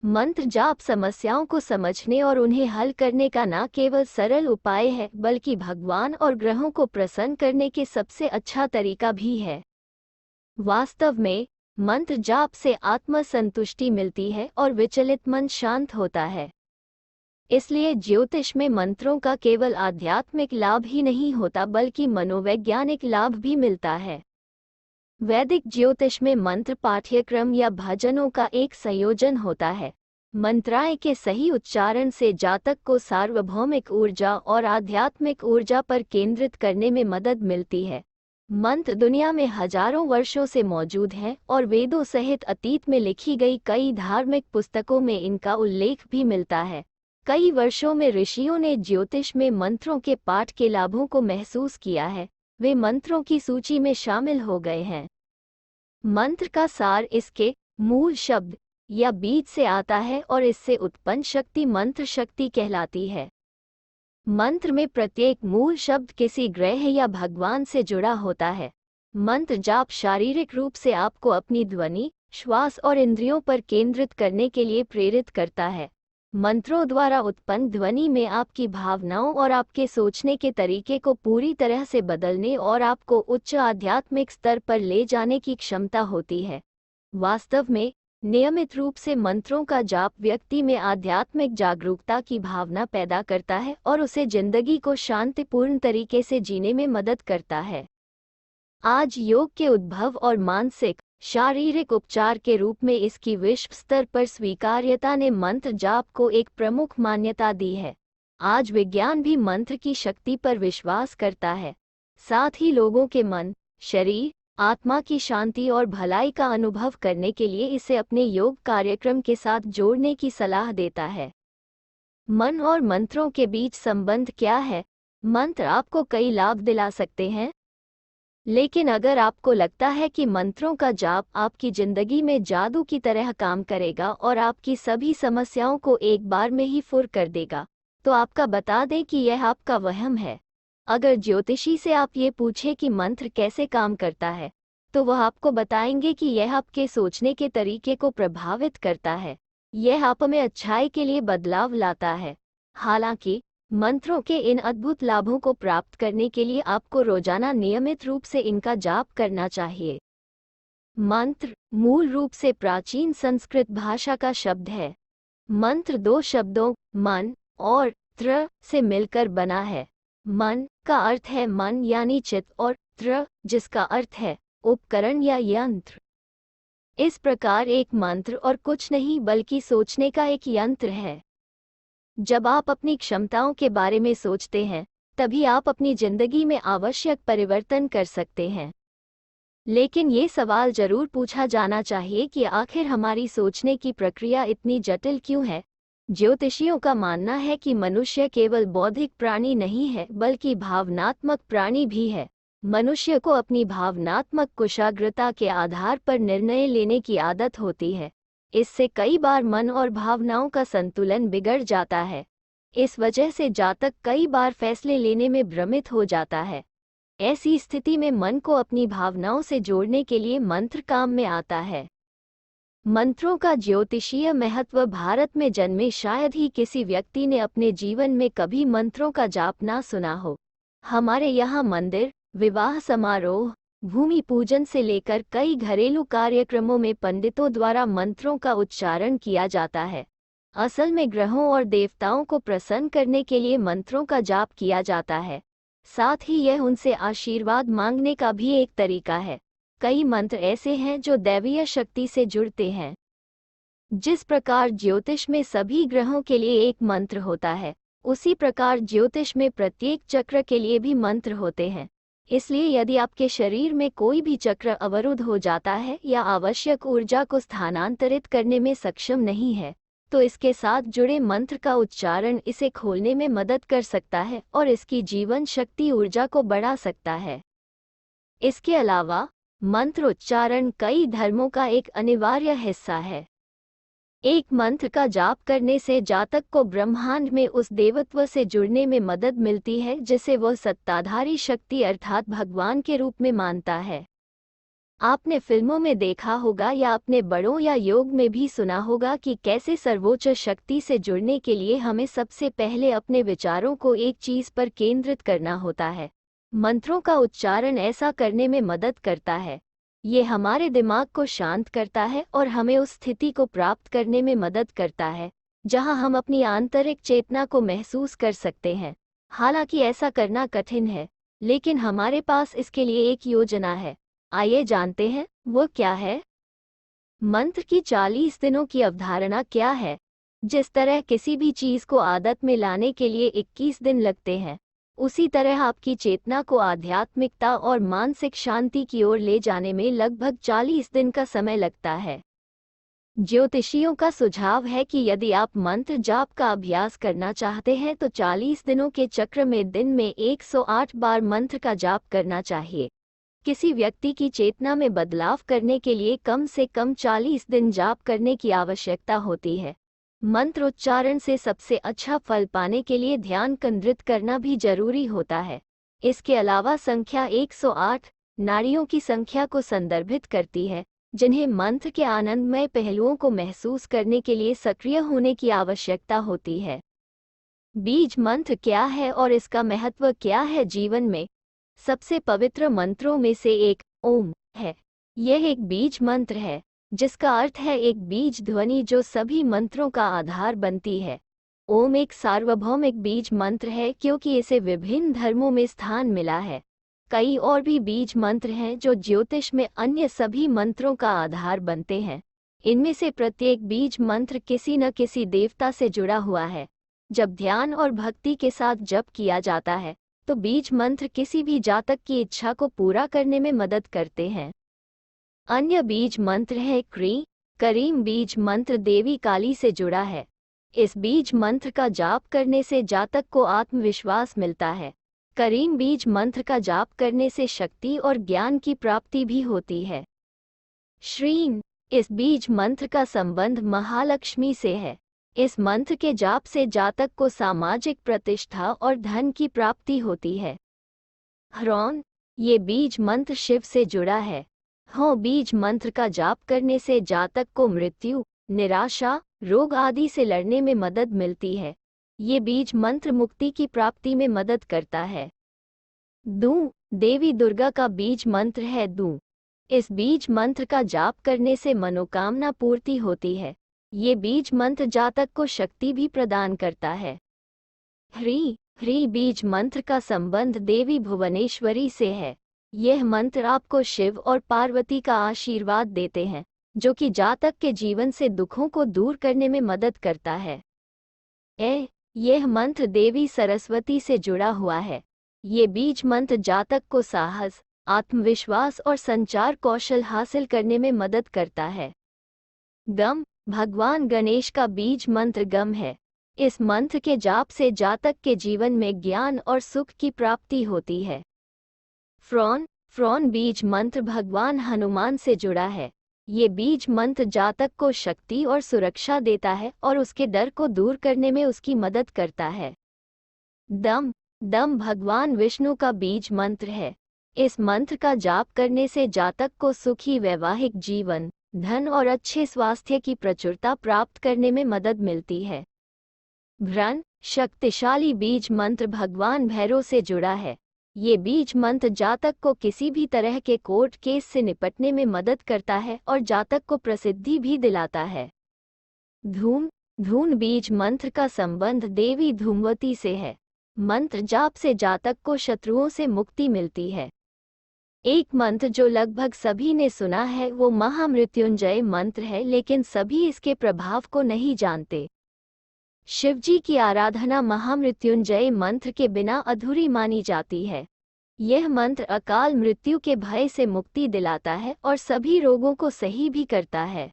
मंत्र जाप समस्याओं को समझने और उन्हें हल करने का न केवल सरल उपाय है, बल्कि भगवान और ग्रहों को प्रसन्न करने के सबसे अच्छा तरीका भी है। वास्तव में मंत्र जाप से आत्म संतुष्टि मिलती है और विचलित मन शांत होता है। इसलिए ज्योतिष में मंत्रों का केवल आध्यात्मिक लाभ ही नहीं होता, बल्कि मनोवैज्ञानिक लाभ भी मिलता है। वैदिक ज्योतिष में मंत्र पाठ्यक्रम या भजनों का एक संयोजन होता है। मंत्राएं के सही उच्चारण से जातक को सार्वभौमिक ऊर्जा और आध्यात्मिक ऊर्जा पर केंद्रित करने में मदद मिलती है। मंत्र दुनिया में हजारों वर्षों से मौजूद हैं और वेदों सहित अतीत में लिखी गई कई धार्मिक पुस्तकों में इनका उल्लेख भी मिलता है। कई वर्षों में ऋषियों ने ज्योतिष में मंत्रों के पाठ के लाभों को महसूस किया है। वे मंत्रों की सूची में शामिल हो गए हैं। मंत्र का सार इसके मूल शब्द या बीज से आता है और इससे उत्पन्न शक्ति मंत्र शक्ति कहलाती है। मंत्र में प्रत्येक मूल शब्द किसी ग्रह या भगवान से जुड़ा होता है। मंत्र जाप शारीरिक रूप से आपको अपनी ध्वनि, श्वास और इंद्रियों पर केंद्रित करने के लिए प्रेरित करता है। मंत्रों द्वारा उत्पन्न ध्वनि में आपकी भावनाओं और आपके सोचने के तरीके को पूरी तरह से बदलने और आपको उच्च आध्यात्मिक स्तर पर ले जाने की क्षमता होती है। वास्तव में नियमित रूप से मंत्रों का जाप व्यक्ति में आध्यात्मिक जागरूकता की भावना पैदा करता है और उसे जिंदगी को शांतिपूर्ण तरीके से जीने में मदद करता है। आज योग के उद्भव और मानसिक शारीरिक उपचार के रूप में इसकी विश्व स्तर पर स्वीकार्यता ने मंत्र जाप को एक प्रमुख मान्यता दी है। आज विज्ञान भी मंत्र की शक्ति पर विश्वास करता है। साथ ही लोगों के मन, शरीर, आत्मा की शांति और भलाई का अनुभव करने के लिए इसे अपने योग कार्यक्रम के साथ जोड़ने की सलाह देता है। मन और मंत्रों के बीच संबंध क्या है? मंत्र आपको कई लाभ दिला सकते हैं, लेकिन अगर आपको लगता है कि मंत्रों का जाप आपकी जिंदगी में जादू की तरह काम करेगा और आपकी सभी समस्याओं को एक बार में ही फुर कर देगा, तो आपका बता दें कि यह आपका वहम है। अगर ज्योतिषी से आप ये पूछें कि मंत्र कैसे काम करता है, तो वह आपको बताएंगे कि यह आपके सोचने के तरीके को प्रभावित करता है। यह आप में अच्छाई के लिए बदलाव लाता है। हालांकि मंत्रों के इन अद्भुत लाभों को प्राप्त करने के लिए आपको रोजाना नियमित रूप से इनका जाप करना चाहिए। मंत्र मूल रूप से प्राचीन संस्कृत भाषा का शब्द है। मंत्र दो शब्दों मन और त्र से मिलकर बना है। मन का अर्थ है मन यानी चित्त और त्र जिसका अर्थ है उपकरण या यंत्र। इस प्रकार एक मंत्र और कुछ नहीं बल्कि सोचने का एक यंत्र है। जब आप अपनी क्षमताओं के बारे में सोचते हैं, तभी आप अपनी जिंदगी में आवश्यक परिवर्तन कर सकते हैं। लेकिन ये सवाल जरूर पूछा जाना चाहिए कि आखिर हमारी सोचने की प्रक्रिया इतनी जटिल क्यों है? ज्योतिषियों का मानना है कि मनुष्य केवल बौद्धिक प्राणी नहीं है, बल्कि भावनात्मक प्राणी भी है। मनुष्य को अपनी भावनात्मक कुशाग्रता के आधार पर निर्णय लेने की आदत होती है। इससे कई बार मन और भावनाओं का संतुलन बिगड़ जाता है। इस वजह से जातक कई बार फैसले लेने में भ्रमित हो जाता है। ऐसी स्थिति में मन को अपनी भावनाओं से जोड़ने के लिए मंत्र काम में आता है। मंत्रों का ज्योतिषीय महत्व भारत में जन्मे शायद ही किसी व्यक्ति ने अपने जीवन में कभी मंत्रों का जाप ना सुना हो। हमारे यहाँ मंदिर, विवाह समारोह, भूमि पूजन से लेकर कई घरेलू कार्यक्रमों में पंडितों द्वारा मंत्रों का उच्चारण किया जाता है। असल में ग्रहों और देवताओं को प्रसन्न करने के लिए मंत्रों का जाप किया जाता है। साथ ही यह उनसे आशीर्वाद मांगने का भी एक तरीका है। कई मंत्र ऐसे हैं जो दैवीय शक्ति से जुड़ते हैं। जिस प्रकार ज्योतिष में सभी ग्रहों के लिए एक मंत्र होता है, उसी प्रकार ज्योतिष में प्रत्येक चक्र के लिए भी मंत्र होते हैं। इसलिए यदि आपके शरीर में कोई भी चक्र अवरुद्ध हो जाता है या आवश्यक ऊर्जा को स्थानांतरित करने में सक्षम नहीं है, तो इसके साथ जुड़े मंत्र का उच्चारण इसे खोलने में मदद कर सकता है और इसकी जीवन शक्ति ऊर्जा को बढ़ा सकता है। इसके अलावा मंत्र उच्चारण कई धर्मों का एक अनिवार्य हिस्सा है। एक मंत्र का जाप करने से जातक को ब्रह्मांड में उस देवत्व से जुड़ने में मदद मिलती है जिसे वह सत्ताधारी शक्ति अर्थात भगवान के रूप में मानता है। आपने फिल्मों में देखा होगा या अपने बड़ों या योग में भी सुना होगा कि कैसे सर्वोच्च शक्ति से जुड़ने के लिए हमें सबसे पहले अपने विचारों को एक चीज पर केंद्रित करना होता है। मंत्रों का उच्चारण ऐसा करने में मदद करता है। ये हमारे दिमाग को शांत करता है और हमें उस स्थिति को प्राप्त करने में मदद करता है जहां हम अपनी आंतरिक चेतना को महसूस कर सकते हैं। हालांकि ऐसा करना कठिन है, लेकिन हमारे पास इसके लिए एक योजना है। आइए जानते हैं वो क्या है। मंत्र की 40 दिनों की अवधारणा क्या है। जिस तरह किसी भी चीज को आदत में लाने के लिए 21 दिन लगते हैं, उसी तरह आपकी चेतना को आध्यात्मिकता और मानसिक शांति की ओर ले जाने में लगभग 40 दिन का समय लगता है। ज्योतिषियों का सुझाव है कि यदि आप मंत्र जाप का अभ्यास करना चाहते हैं तो 40 दिनों के चक्र में दिन में 108 बार मंत्र का जाप करना चाहिए। किसी व्यक्ति की चेतना में बदलाव करने के लिए कम से कम 40 दिन जाप करने की आवश्यकता होती है। मंत्रोच्चारण से सबसे अच्छा फल पाने के लिए ध्यान केंद्रित करना भी जरूरी होता है। इसके अलावा संख्या 108 नाड़ियों की संख्या को संदर्भित करती है, जिन्हें मंत्र के आनंदमय पहलुओं को महसूस करने के लिए सक्रिय होने की आवश्यकता होती है। बीज मंत्र क्या है और इसका महत्व क्या है जीवन में। सबसे पवित्र मंत्रों में से एक ओम है। यह एक बीज मंत्र है, जिसका अर्थ है एक बीज ध्वनि जो सभी मंत्रों का आधार बनती है। ओम एक सार्वभौमिक बीज मंत्र है क्योंकि इसे विभिन्न धर्मों में स्थान मिला है। कई और भी बीज मंत्र हैं जो ज्योतिष में अन्य सभी मंत्रों का आधार बनते हैं। इनमें से प्रत्येक बीज मंत्र किसी न किसी देवता से जुड़ा हुआ है। जब ध्यान और भक्ति के साथ जप किया जाता है तो बीज मंत्र किसी भी जातक की इच्छा को पूरा करने में मदद करते हैं। अन्य बीज मंत्र है क्री। करीम बीज मंत्र देवी काली से जुड़ा है। इस बीज मंत्र का जाप करने से जातक को आत्मविश्वास मिलता है। करीम बीज मंत्र का जाप करने से शक्ति और ज्ञान की प्राप्ति भी होती है। श्रीन इस बीज मंत्र का संबंध महालक्ष्मी से है। इस मंत्र के जाप से जातक को सामाजिक प्रतिष्ठा और धन की प्राप्ति होती है। ह्रौन ये बीज मंत्र शिव से जुड़ा है। हो बीज मंत्र का जाप करने से जातक को मृत्यु, निराशा, रोग आदि से लड़ने में मदद मिलती है। ये बीज मंत्र मुक्ति की प्राप्ति में मदद करता है। दू देवी दुर्गा का बीज मंत्र है दू। इस बीज मंत्र का जाप करने से मनोकामना पूर्ति होती है। ये बीज मंत्र जातक को शक्ति भी प्रदान करता है। ह्री बीज मंत्र का संबंध देवी भुवनेश्वरी से है। यह मंत्र आपको शिव और पार्वती का आशीर्वाद देते हैं, जो कि जातक के जीवन से दुखों को दूर करने में मदद करता है। यह मंत्र देवी सरस्वती से जुड़ा हुआ है। ये बीज मंत्र जातक को साहस, आत्मविश्वास और संचार कौशल हासिल करने में मदद करता है। गम भगवान गणेश का बीज मंत्र गम है। इस मंत्र के जाप से जातक के जीवन में ज्ञान और सुख की प्राप्ति होती है। फ्रॉन बीज मंत्र भगवान हनुमान से जुड़ा है। ये बीज मंत्र जातक को शक्ति और सुरक्षा देता है और उसके डर को दूर करने में उसकी मदद करता है। दम भगवान विष्णु का बीज मंत्र है। इस मंत्र का जाप करने से जातक को सुखी वैवाहिक जीवन, धन और अच्छे स्वास्थ्य की प्रचुरता प्राप्त करने में मदद मिलती है। भ्रन शक्तिशाली बीज मंत्र भगवान भैरव से जुड़ा है। ये बीज मंत्र जातक को किसी भी तरह के कोर्ट केस से निपटने में मदद करता है और जातक को प्रसिद्धि भी दिलाता है। धून बीज मंत्र का संबंध देवी धूमवती से है। मंत्र जाप से जातक को शत्रुओं से मुक्ति मिलती है। एक मंत्र जो लगभग सभी ने सुना है वो महामृत्युंजय मंत्र है, लेकिन सभी इसके प्रभाव को नहीं जानते। शिवजी की आराधना महामृत्युंजय मंत्र के बिना अधूरी मानी जाती है। यह मंत्र अकाल मृत्यु के भय से मुक्ति दिलाता है और सभी रोगों को सही भी करता है।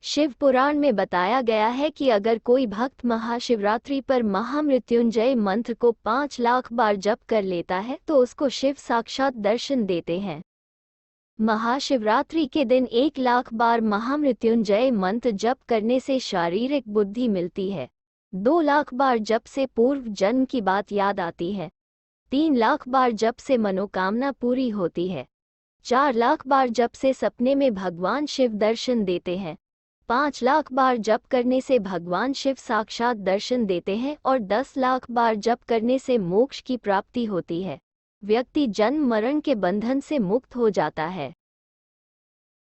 शिव पुराण में बताया गया है कि अगर कोई भक्त महाशिवरात्रि पर महामृत्युंजय मंत्र को 5 लाख बार जप कर लेता है तो उसको शिव साक्षात दर्शन देते हैं। महाशिवरात्रि के दिन 1 लाख बार महामृत्युंजय मंत्र जप करने से शारीरिक बुद्धि मिलती है। 2 लाख बार जप से पूर्व जन्म की बात याद आती है। 3 लाख बार जप से मनोकामना पूरी होती है। 4 लाख बार जप से सपने में भगवान शिव दर्शन देते हैं। 5 लाख बार जप करने से भगवान शिव साक्षात दर्शन देते हैं और 10 लाख बार जप करने से मोक्ष की प्राप्ति होती है। व्यक्ति जन्म मरण के बंधन से मुक्त हो जाता है।